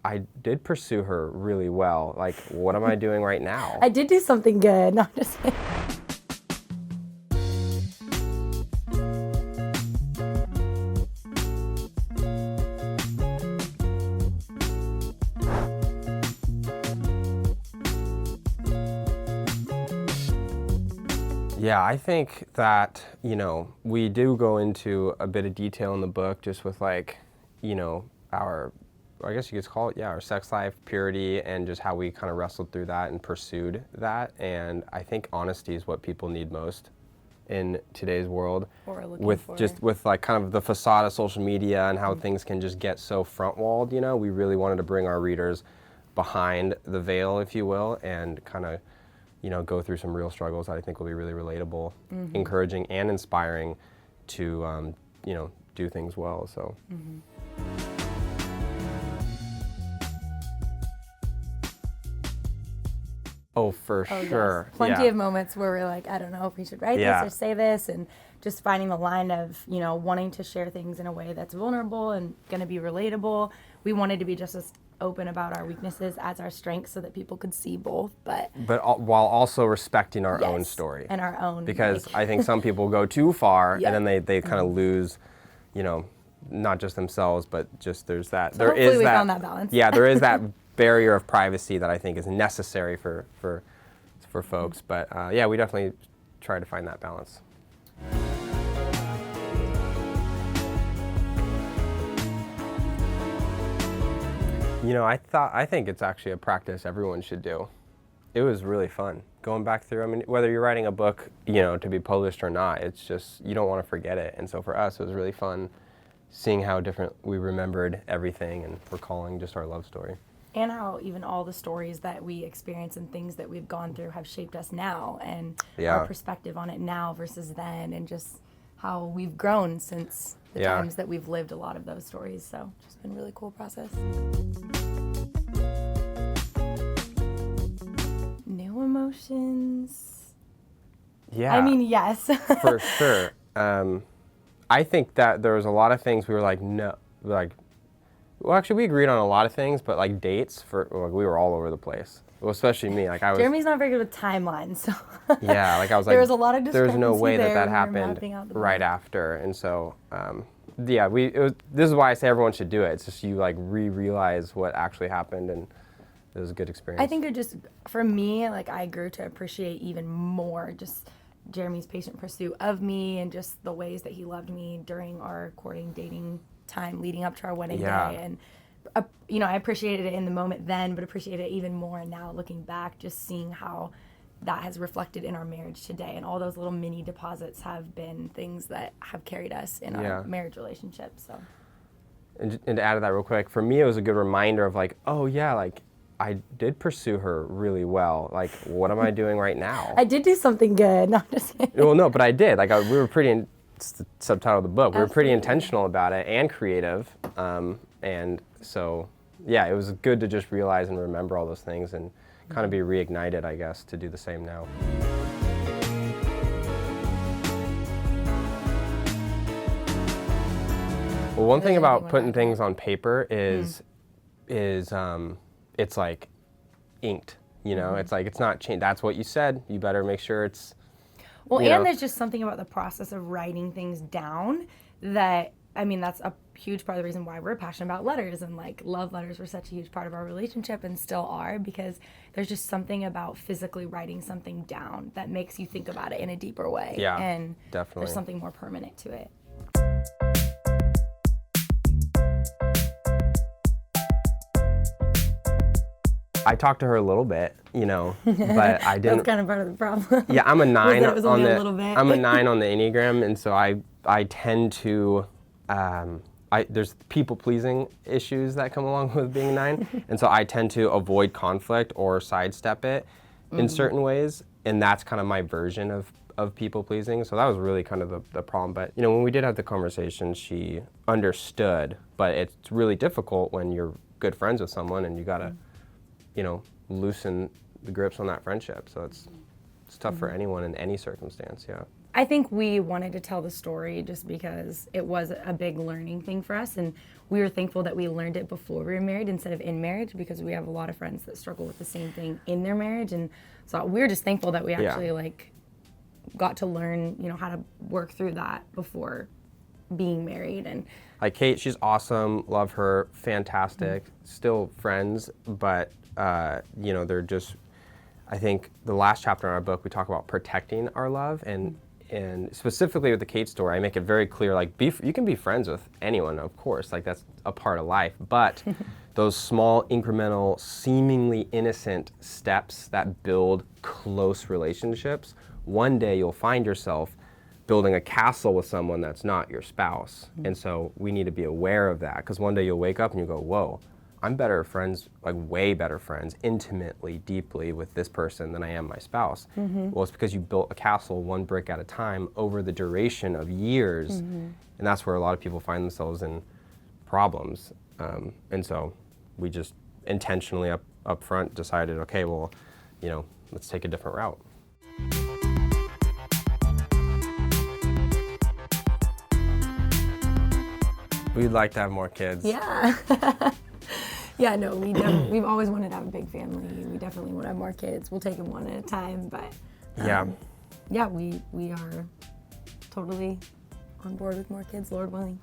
I did pursue her really well. Like, what am I doing right now? I did do something good. No, I'm just kidding. Yeah, I think that, we do go into a bit of detail in the book just with like, our, I guess you could call it, our sex life, purity, and just how we kind of wrestled through that and pursued that. And I think honesty is what people need most in today's world. With like kind of the facade of social media and how things can just get so front-walled, we really wanted to bring our readers behind the veil, if you will, and kind of go through some real struggles that I think will be really relatable, encouraging, and inspiring to, do things well. So. Oh, for sure. Yes. Plenty of moments where we're like, I don't know if we should write this or say this, and just finding the line of, wanting to share things in a way that's vulnerable and going to be relatable. We wanted to be just as open about our weaknesses as our strengths so that people could see both, but while also respecting our own story and our own, because I think some people go too far and then they kind of lose, not just themselves, but just there's that so hopefully we found that balance. Yeah, there is that barrier of privacy that I think is necessary for folks, but we definitely try to find that balance. I think it's actually a practice everyone should do. It was really fun going back through. I mean, whether you're writing a book, to be published or not, it's just, you don't want to forget it. And so for us, it was really fun seeing how different we remembered everything and recalling just our love story. And how even all the stories that we experience and things that we've gone through have shaped us now, and our perspective on it now versus then, and just how we've grown since the times that we've lived a lot of those stories. So it's just been a really cool process. New emotions. Yeah. I mean, yes. For sure. I think that there was a lot of things we were like, no, like, well, actually, we agreed on a lot of things, but like dates, we were all over the place. Well, especially me. Like I was. Jeremy's not very good with timelines, so. Yeah, like I was like. There was a lot of discrepancy. There's no way that we happened right after, and so, this is why I say everyone should do it. It's just you like realize what actually happened, and it was a good experience. I think it just, for me, like I grew to appreciate even more just Jeremy's patient pursuit of me, and just the ways that he loved me during our courting, dating time leading up to our wedding day. And I appreciated it in the moment then, but appreciate it even more now looking back, just seeing how that has reflected in our marriage today, and all those little mini deposits have been things that have carried us in our marriage relationship. So and to add to that real quick, for me it was a good reminder of like, oh yeah, like I did pursue her really well. Like, what am I doing right now? I did do something good. No, I'm just kidding. Well, no, but I did. Like we were pretty it's the subtitle of the book. We were pretty intentional about it and creative. And so, it was good to just realize and remember all those things and kind of be reignited, I guess, to do the same now. Well, one thing about putting things on paper is it's like inked, It's like, it's not changed. That's what you said. You better make sure it's. Well, and there's just something about the process of writing things down that, that's a huge part of the reason why we're passionate about letters, and like love letters were such a huge part of our relationship and still are, because there's just something about physically writing something down that makes you think about it in a deeper way. Yeah, and definitely. There's something more permanent to it. I talked to her a little bit, but I didn't. That's kind of part of the problem. Yeah, I'm a 9 on the. I'm a 9 on the Enneagram, and so I tend to. There's people-pleasing issues that come along with being a 9, and so I tend to avoid conflict or sidestep it in certain ways, and that's kind of my version of people-pleasing. So that was really kind of the problem. But when we did have the conversation, she understood. But it's really difficult when you're good friends with someone and you gotta. Loosen the grips on that friendship. So it's tough for anyone in any circumstance, I think we wanted to tell the story just because it was a big learning thing for us, and we were thankful that we learned it before we were married instead of in marriage, because we have a lot of friends that struggle with the same thing in their marriage, and so we were just thankful that we actually like got to learn, you know, how to work through that before being married. And like Kate, she's awesome, love her, fantastic, still friends, but you know, they're just, I think the last chapter in our book, we talk about protecting our love, and specifically with the Kate story, I make it very clear, like, you can be friends with anyone, of course, like that's a part of life, but those small, incremental, seemingly innocent steps that build close relationships, one day you'll find yourself building a castle with someone that's not your spouse. And so we need to be aware of that, because one day you'll wake up and you go, whoa, I'm better friends, like way better friends, intimately, deeply with this person than I am my spouse. Well, it's because you built a castle one brick at a time over the duration of years, and that's where a lot of people find themselves in problems. And so we just intentionally up front decided, okay, well, you know, let's take a different route. We'd like to have more kids. yeah. Yeah, no, we've always wanted to have a big family. We definitely want to have more kids. We'll take them one at a time, but yeah, we are totally on board with more kids, Lord willing.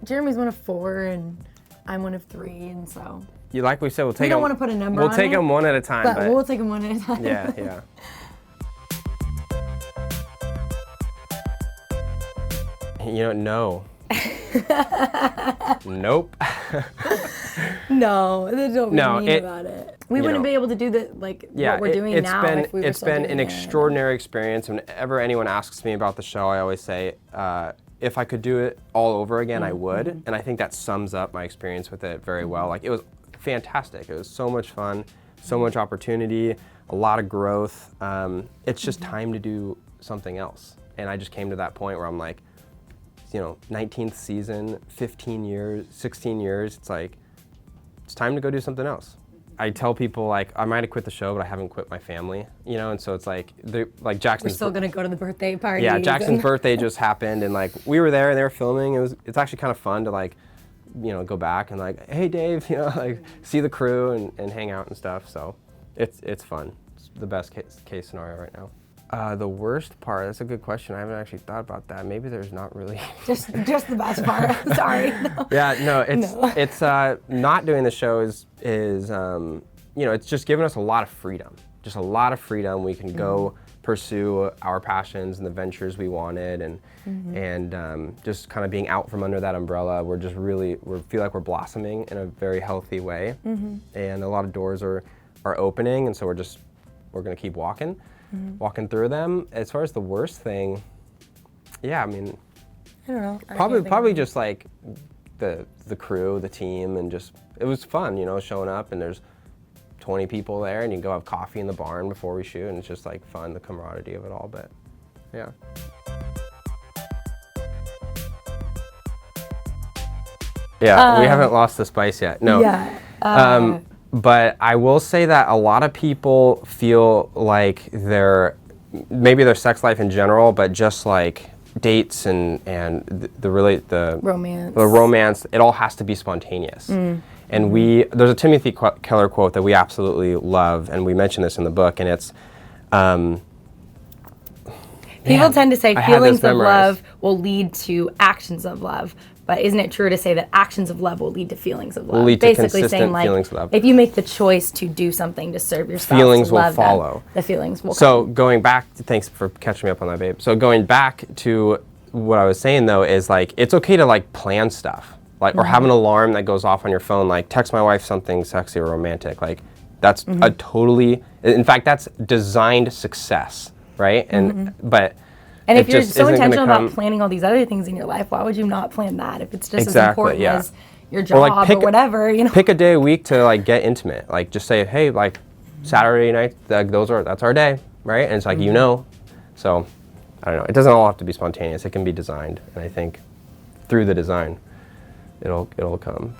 Jeremy's one of 4, and I'm one of 3, and so. Like we said, we'll take we don't want to put a number on it. We'll take them one at a time, but we'll take them one at a time. Yeah. You know, no. Nope. No, don't be mean about it. We wouldn't be able to do what we're doing now if we were It's been an extraordinary experience. Whenever anyone asks me about the show, I always say, if I could do it all over again, I would. And I think that sums up my experience with it very well. Like, it was fantastic. It was so much fun, so much opportunity, a lot of growth. It's just time to do something else. And I just came to that point where I'm like, you know, 19th season, 15 years, 16 years, it's like, it's time to go do something else. I tell people, like, I might have quit the show, but I haven't quit my family, you know, and so it's like Jackson's... We're still gonna go to the birthday party. Yeah, Jackson's birthday just happened, and like, we were there and they were filming. It's actually kind of fun to, like, you know, go back and like, hey Dave, you know, like, see the crew and hang out and stuff, so it's fun. It's the best case scenario right now. The worst part, that's a good question. I haven't actually thought about that. Maybe there's not really. just the best part. Sorry. No. Yeah, no, it's not doing the show is you know, it's just given us a lot of freedom. Just a lot of freedom. We can go pursue our passions and the ventures we wanted, and just kind of being out from under that umbrella. We feel like we're blossoming in a very healthy way, and a lot of doors are opening, and so we're gonna keep walking through them. As far as the worst thing, yeah, I mean, I don't know. Probably just like the crew, the team, and just, it was fun, you know, showing up and there's 20 people there and you go have coffee in the barn before we shoot, and it's just like fun, the camaraderie of it all, but yeah. Yeah, we haven't lost the spice yet. No. Yeah. But I will say that a lot of people feel like maybe their sex life in general, but just like dates and the romance, it all has to be spontaneous. And there's a Timothy Keller quote that we absolutely love, and we mention this in the book, and it's, people tend to say feelings of love will lead to actions of love. But isn't it true to say that actions of love will lead to feelings of love? Will lead to basically consistent saying, like, feelings of love. If you make the choice to do something to serve your spouse, feelings to will love follow. Them, the feelings will So come. going back, thanks for catching me up on that, babe. So going back to what I was saying though, is like, it's okay to like plan stuff, like, or have an alarm that goes off on your phone, like text my wife something sexy or romantic. Like, that's a totally, in fact, that's designed success, right? And if you're so intentional about planning all these other things in your life, why would you not plan that if it's just as important as your job or whatever, you know? Pick a day a week to like get intimate. Like, just say, hey, like Saturday night, that's our day, right? And it's like, you know, so I don't know. It doesn't all have to be spontaneous. It can be designed, and I think through the design, it'll come.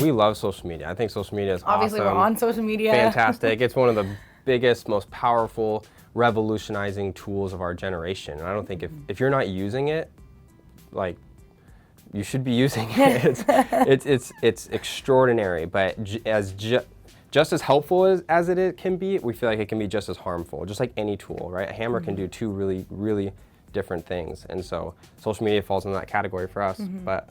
we love social media. I think social media is Obviously, awesome. we're on social media. Fantastic. It's one of the biggest, most powerful, revolutionizing tools of our generation. And I don't think if you're not using it, like, you should be using it. It's extraordinary, but just as helpful as it can be, we feel like it can be just as harmful, just like any tool, right? A hammer can do two really, really different things. And so social media falls in that category for us. But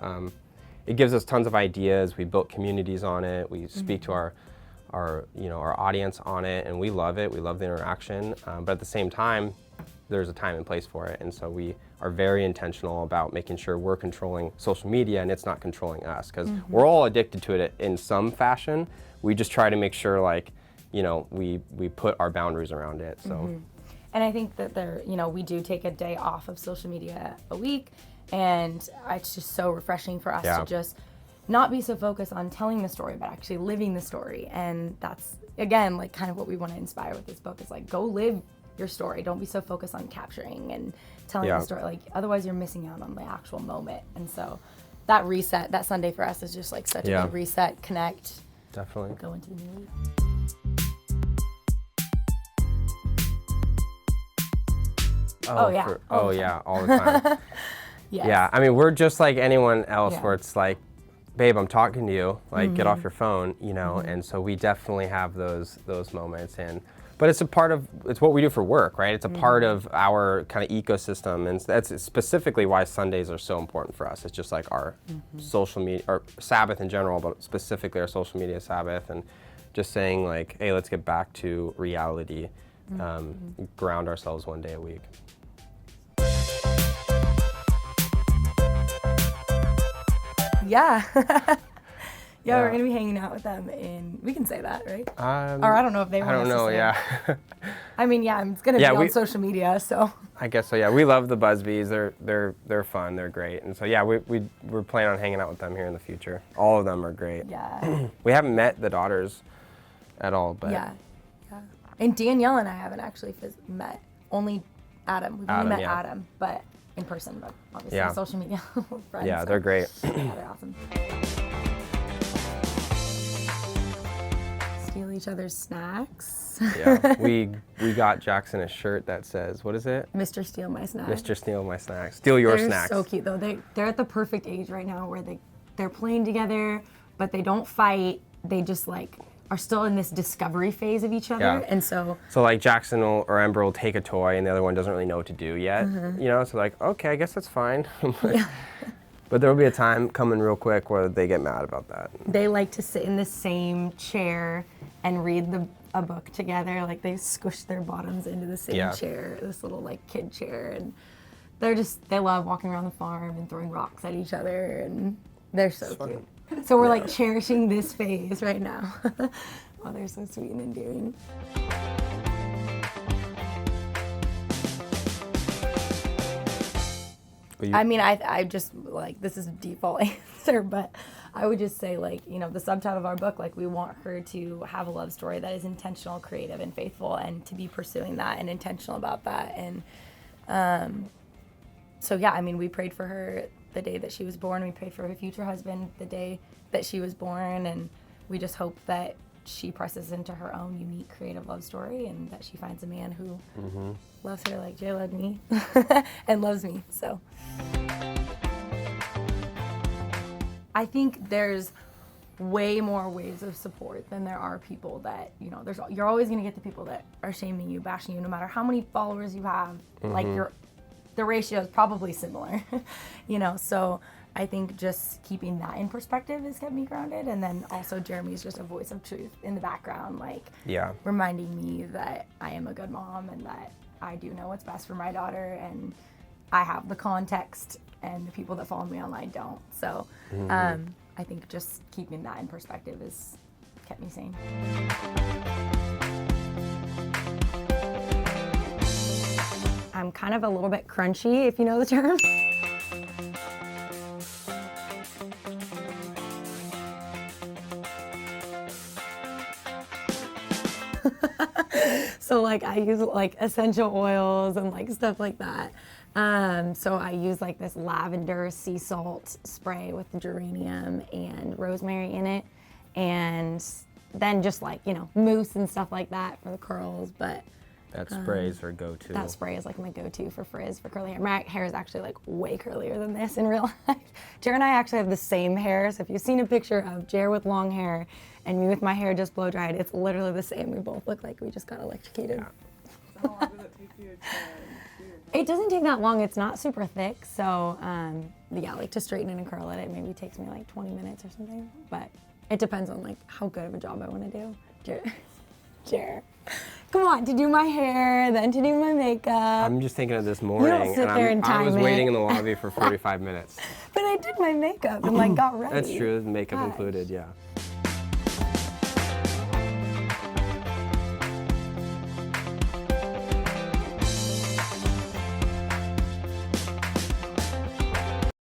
it gives us tons of ideas. We built communities on it. We speak to our audience on it, and we love it. We love the interaction. But at the same time, there's a time and place for it. And so we are very intentional about making sure we're controlling social media and it's not controlling us, because we're all addicted to it in some fashion. We just try to make sure, like, we put our boundaries around it. So. And I think that we do take a day off of social media a week, and it's just so refreshing for us to just not be so focused on telling the story, but actually living the story. And that's, again, like kind of what we want to inspire with this book is like, go live your story. Don't be so focused on capturing and telling the story. Like, otherwise you're missing out on the actual moment. And so that reset, that Sunday for us is just like such a big reset, connect. Definitely. Go into the new week. All the time. Yes. Yeah, I mean, we're just like anyone else where it's like, babe, I'm talking to you, like, get off your phone, and so we definitely have those moments. But it's it's what we do for work, right? It's a part of our kind of ecosystem, and that's specifically why Sundays are so important for us. It's just like our social media, or Sabbath in general, but specifically our social media Sabbath, and just saying like, hey, let's get back to reality, ground ourselves one day a week. Yeah. We're going to be hanging out with them we can say that, right? Or I don't know if they want us to say. Yeah. I mean, it's going to be on social media, so. I guess so, yeah. We love the Busbys. They're fun. They're great. And so, we're planning on hanging out with them here in the future. All of them are great. Yeah. We haven't met the daughters at all, but. Yeah. And Danielle and I haven't actually met. Only Adam. We've only met Adam, but in person, but obviously on social media. Friends, yeah, they're great. They're awesome. Steal each other's snacks. Yeah, we got Jackson a shirt that says, what is it? Mr. Steal My Snacks. Mr. Steal My Snacks. Steal your snacks. They're so cute though. They're at the perfect age right now where they're playing together, but they don't fight. They just like are still in this discovery phase of each other, and so like Jackson or Ember will take a toy and the other one doesn't really know what to do yet, so like, okay, I guess that's fine. But there will be a time coming real quick where they get mad about that. They like to sit in the same chair and read a book together. Like they squish their bottoms into the same chair, this little like kid chair, and they love walking around the farm and throwing rocks at each other, and they're so cute. So we're like cherishing this phase right now. Oh, they're so sweet and endearing. I mean, I just like, this is a default answer, but I would just say like, the subtitle of our book, like we want her to have a love story that is intentional, creative, and faithful, and to be pursuing that and intentional about that. And so yeah, I mean, we prayed for her the day that she was born. We prayed for her future husband the day that she was born, and we just hope that she presses into her own unique creative love story, and that she finds a man who loves her like Jay loved me and loves me. So I think there's way more ways of support than there are people that, you're always going to get the people that are shaming you, bashing you, no matter how many followers you have. Like the ratio is probably similar, so I think just keeping that in perspective has kept me grounded. And then also Jeremy's just a voice of truth in the background, like reminding me that I am a good mom and that I do know what's best for my daughter, and I have the context, and the people that follow me online don't. So I think just keeping that in perspective has kept me sane. I'm kind of a little bit crunchy, if you know the term. So like I use like essential oils and like stuff like that. So I use like this lavender sea salt spray with geranium and rosemary in it. And then just like, you know, mousse and stuff like that for the curls. But that spray is our go-to. that spray is like my go-to for frizz, for curly hair. My hair is actually like way curlier than this in real life. Jer and I actually have the same hair. So if you've seen a picture of Jer with long hair and me with my hair just blow dried, it's literally the same. We both look like we just got electrocuted. Yeah. So how long does it take you to do your hair? It doesn't take that long. It's not super thick. So yeah, like to straighten and curl it maybe takes me like 20 minutes or something. But it depends on like how good of a job I want to do. Jer. Come on, to do my hair, then to do my makeup. I'm just thinking of this morning, sit there and I time was it. waiting in the lobby for 45 minutes. But I did my makeup and like got ready. That's true, makeup Gosh. included, yeah.